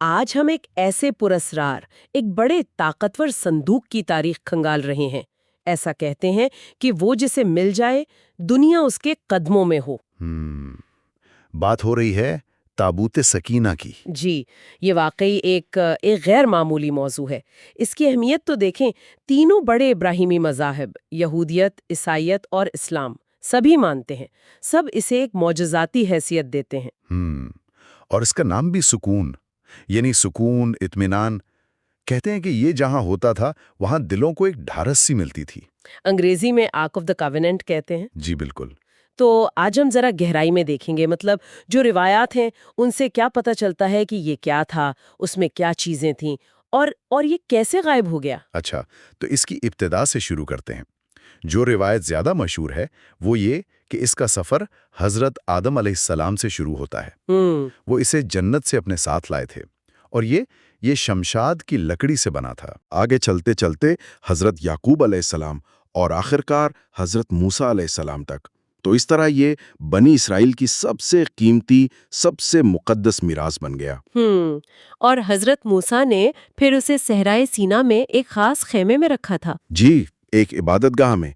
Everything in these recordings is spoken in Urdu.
آج ہم ایک ایسے پراسرار، ایک بڑے طاقتور صندوق کی تاریخ کھنگال رہے ہیں۔ ایسا کہتے ہیں کہ وہ جسے مل جائے دنیا اس کے قدموں میں ہو۔ بات ہو رہی ہے تابوت سکینہ کی۔ جی، یہ واقعی ایک غیر معمولی موضوع ہے۔ اس کی اہمیت تو دیکھیں، تینوں بڑے ابراہیمی مذاہب، یہودیت، عیسائیت اور اسلام، سبھی مانتے ہیں، سب اسے ایک معجزاتی حیثیت دیتے ہیں۔ اور اس کا نام بھی سکون، یعنی سکون، اطمینان۔ کہتے ہیں کہ یہ جہاں ہوتا تھا وہاں دلوں کو ایک ڈھارس سی ملتی تھی۔ انگریزی میں آرک آف دا کووننٹ کہتے ہیں۔ جی بالکل۔ تو آج ہم ذرا گہرائی میں دیکھیں گے، مطلب جو روایات ہیں ان سے کیا پتہ چلتا ہے کہ یہ کیا تھا، اس میں کیا چیزیں تھیں، اور یہ کیسے غائب ہو گیا۔ اچھا، تو اس کی ابتدا سے شروع کرتے ہیں۔ جو روایت زیادہ مشہور ہے وہ یہ کہ اس کا سفر حضرت آدم علیہ السلام سے شروع ہوتا ہے۔ وہ اسے جنت سے اپنے ساتھ لائے تھے، اور یہ شمشاد کی لکڑی سے بنا تھا۔ آگے چلتے چلتے حضرت یعقوب علیہ السلام اور آخرکار حضرت موسیٰ علیہ السلام تک۔ تو اس طرح یہ بنی اسرائیل کی سب سے قیمتی، سب سے مقدس میراث بن گیا۔ اور حضرت موسیٰ نے پھر اسے صحرائے سینا میں ایک خاص خیمے میں رکھا تھا۔ جی، ایک عبادت گاہ میں۔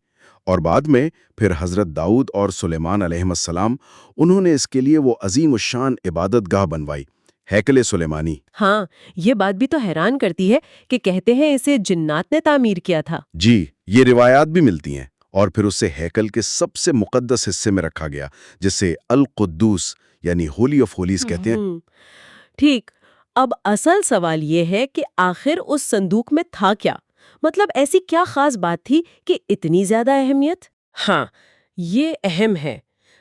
اور بعد میں پھر حضرت داؤد اور سلیمان علیہ السلام، انہوں نے اس کے لیے وہ عظیم الشان عبادت گاہ بنوائی، ہیکل سلیمانی۔ ہاں، یہ بات بھی تو حیران کرتی ہے کہ کہتے ہیں اسے جنات نے تعمیر کیا تھا۔ جی، یہ روایات بھی ملتی ہیں۔ اور پھر اسے ہیکل کے سب سے مقدس حصے میں رکھا گیا، جسے القدوس یعنی ہولی آف ہولیز کہتے ہیں۔ ٹھیک، اب اصل سوال یہ ہے کہ آخر اس صندوق میں تھا کیا؟ مطلب ایسی کیا خاص بات تھی کہ اتنی زیادہ اہمیت؟ ہاں، یہ اہم ہے۔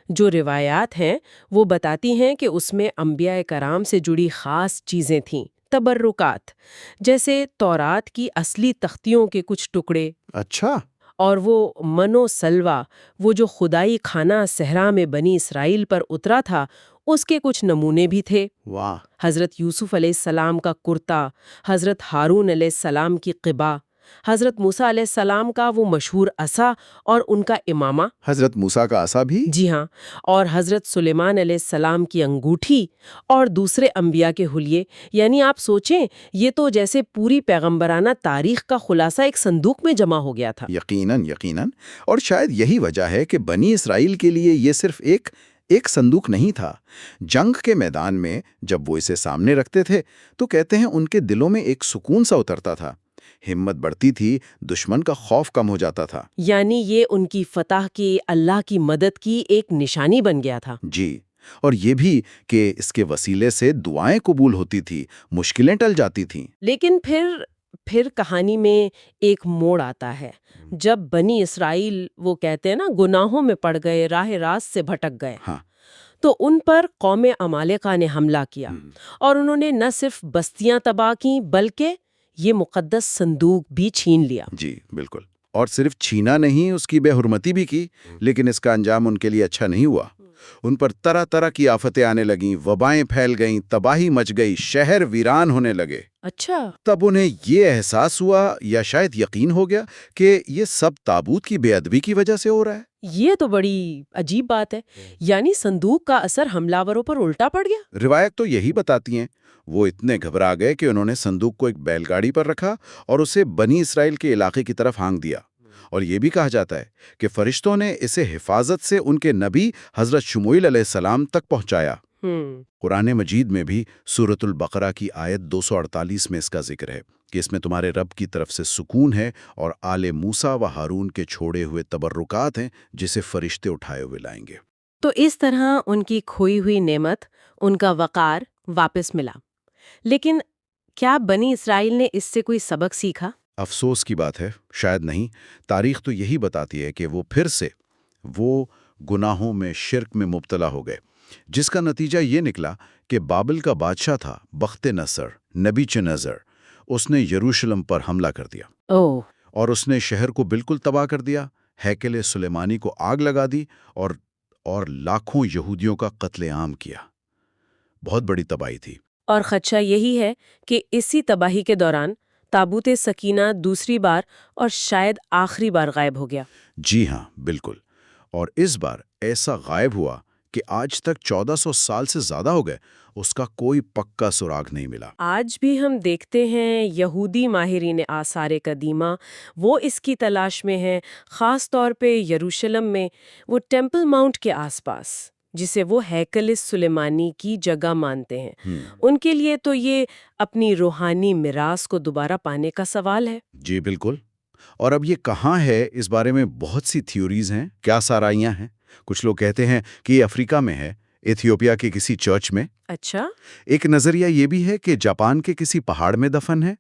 جو روایات ہیں وہ بتاتی ہیں کہ اس میں انبیاء کرام سے جڑی خاص چیزیں تھیں، تبرکات، جیسے تورات کی اصلی تختیوں کے کچھ ٹکڑے۔ اچھا۔ اور وہ من و سلوہ، وہ جو خدائی کھانا صحرا میں بنی اسرائیل پر اترا تھا، اس کے کچھ نمونے بھی تھے۔ واہ۔ حضرت یوسف علیہ السلام کا کرتا، حضرت ہارون علیہ السلام کی قبا، حضرت موسیٰ علیہ السلام کا وہ مشہور عصا اور ان کا امامہ۔ حضرت موسیٰ کا عصا بھی؟ جی ہاں، اور حضرت سلیمان علیہ السلام کی انگوٹھی اور دوسرے انبیاء کے حلیے۔ یعنی آپ سوچیں، یہ تو جیسے پوری پیغمبرانہ تاریخ کا خلاصہ ایک صندوق میں جمع ہو گیا تھا۔ یقیناً۔ اور شاید یہی وجہ ہے کہ بنی اسرائیل کے لیے یہ صرف ایک صندوق نہیں تھا۔ جنگ کے میدان میں جب وہ اسے سامنے رکھتے تھے تو کہتے ہیں ان کے دلوں میں ایک سکون سا اترتا تھا، ہمت بڑھتی تھی، دشمن کا خوف کم ہو جاتا تھا۔ یعنی یہ ان کی فتح کی، اللہ کی مدد کی ایک نشانی بن گیا تھا۔ جی، اور یہ بھی کہ اس کے وسیلے سے دعائیں قبول ہوتی تھی، مشکلیں ٹل جاتی تھیں۔ لیکن پھر کہانی میں ایک موڑ آتا ہے، جب بنی اسرائیل، وہ کہتے ہیں نا، گناہوں میں پڑ گئے، راہ راست سے بھٹک گئے۔ ہاں۔ تو ان پر قوم عمالقہ نے حملہ کیا، اور انہوں نے نہ صرف بستیاں تباہ کیں بلکہ یہ مقدس صندوق بھی چھین لیا۔ جی بالکل، اور صرف چھینا نہیں، اس کی بے حرمتی بھی کی۔ لیکن اس کا انجام ان کے لیے اچھا نہیں ہوا۔ ان پر طرح طرح کی آفتیں آنے لگیں، وبائیں پھیل گئیں، تباہی مچ گئی، شہر ویران ہونے لگے۔ اچھا۔ تب انہیں یہ احساس ہوا، یا شاید یقین ہو گیا، کہ یہ سب تابوت کی بے ادبی کی وجہ سے ہو رہا ہے۔ یہ تو بڑی عجیب بات ہے، یعنی صندوق کا اثر حملہ وروں پر الٹا پڑ گیا۔ روایت تو یہی بتاتی ہیں، وہ اتنے گھبرا گئے کہ انہوں نے صندوق کو ایک بیل گاڑی پر رکھا اور اسے بنی اسرائیل کے علاقے کی طرف ہانک دیا۔ اور یہ بھی کہا جاتا ہے کہ فرشتوں نے اسے حفاظت سے ان کے نبی حضرت شموئیل علیہ السلام تک پہنچایا۔ قرآن مجید میں بھی سورۃ البقرہ کی آیت 248 میں اس کا ذکر ہے کہ اس میں تمہارے رب کی طرف سے سکون ہے اور آل موسیٰ و ہارون کے چھوڑے ہوئے تبرکات ہیں جسے فرشتے اٹھائے ہوئے لائیں گے۔ تو اس طرح ان کی کھوئی ہوئی نعمت، ان کا وقار واپس ملا۔ لیکن کیا بنی اسرائیل نے اس سے کوئی سبق سیکھا؟ افسوس کی بات ہے، شاید نہیں۔ تاریخ تو یہی بتاتی ہے کہ وہ پھر سے گناہوں میں، شرک میں مبتلا ہو گئے، جس کا نتیجہ یہ نکلا کہ بابل کا بادشاہ تھا بخت نصر، نبی چنظر، اس نے یروشلم پر حملہ کر دیا۔ اور اس نے شہر کو بالکل تباہ کر دیا، ہیکل سلیمانی کو آگ لگا دی اور لاکھوں یہودیوں کا قتل عام کیا۔ بہت بڑی تباہی تھی۔ اور خدشہ یہی ہے کہ اسی تباہی کے دوران تابوت سکینہ دوسری بار اور شاید آخری بار غائب ہو گیا۔ جی ہاں، بالکل۔ اور اس بار ایسا غائب ہوا کہ آج تک 1400 سال سے زیادہ ہو گئے، اس کا کوئی پکا سراغ نہیں ملا۔ آج بھی ہم دیکھتے ہیں یہودی ماہرین آثار قدیمہ وہ اس کی تلاش میں ہیں، خاص طور پہ یروشلم میں وہ ٹیمپل ماؤنٹ کے آس پاس، جسے وہ ہیکل سلیمانی کی جگہ مانتے ہیں۔ ان کے لیے تو یہ اپنی روحانی میراث کو دوبارہ پانے کا سوال ہے۔ جی بالکل۔ اور اب یہ کہاں ہے، اس بارے میں بہت سی تھیوریز ہیں، کیا سارائیاں ہیں۔ کچھ لوگ کہتے ہیں کہ یہ افریقہ میں ہے، ایتھیوپیا کے کسی چرچ میں۔ اچھا۔ ایک نظریہ یہ بھی ہے کہ جاپان کے کسی پہاڑ میں دفن ہے۔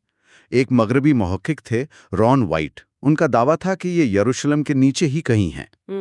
ایک مغربی محقق تھے رون وائٹ، ان کا دعویٰ تھا کہ یہ یروشلم کے نیچے ہی کہیں ہیں۔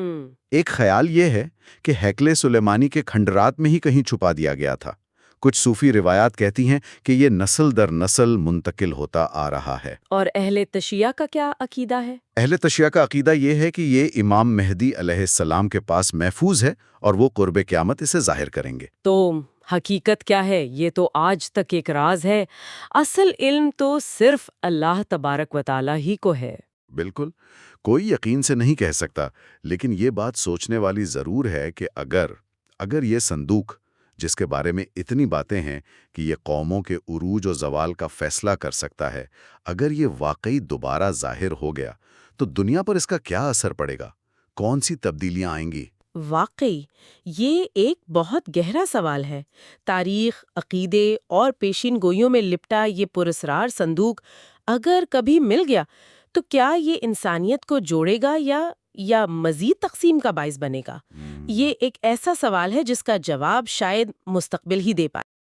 ایک خیال یہ ہے کہ ہیکل سلیمانی کے کھنڈرات میں ہی کہیں چھپا دیا گیا تھا۔ کچھ صوفی روایات کہتی ہیں کہ یہ نسل در نسل منتقل ہوتا آ رہا ہے۔ اور اہل تشیع کا کیا عقیدہ ہے؟ اہل تشیع کا عقیدہ یہ ہے کہ یہ امام مہدی علیہ السلام کے پاس محفوظ ہے اور وہ قرب قیامت اسے ظاہر کریں گے۔ تو حقیقت کیا ہے؟ یہ تو آج تک ایک راز ہے۔ اصل علم تو صرف اللہ تبارک و تعالی ہی کو ہے۔ بالکل، کوئی یقین سے نہیں کہہ سکتا، لیکن یہ بات سوچنے والی ضرور ہے کہ اگر یہ صندوق، جس کے بارے میں اتنی باتیں ہیں کہ یہ قوموں کے عروج و زوال کا فیصلہ کر سکتا ہے، اگر یہ واقعی دوبارہ ظاہر ہو گیا تو دنیا پر اس کا کیا اثر پڑے گا؟ کون سی تبدیلیاں آئیں گی؟ واقعی یہ ایک بہت گہرا سوال ہے۔ تاریخ، عقیدے اور پیشین گوئیوں میں لپٹا یہ پراسرار صندوق اگر کبھی مل گیا تو کیا یہ انسانیت کو جوڑے گا یا مزید تقسیم کا باعث بنے گا؟ یہ ایک ایسا سوال ہے جس کا جواب شاید مستقبل ہی دے پائے۔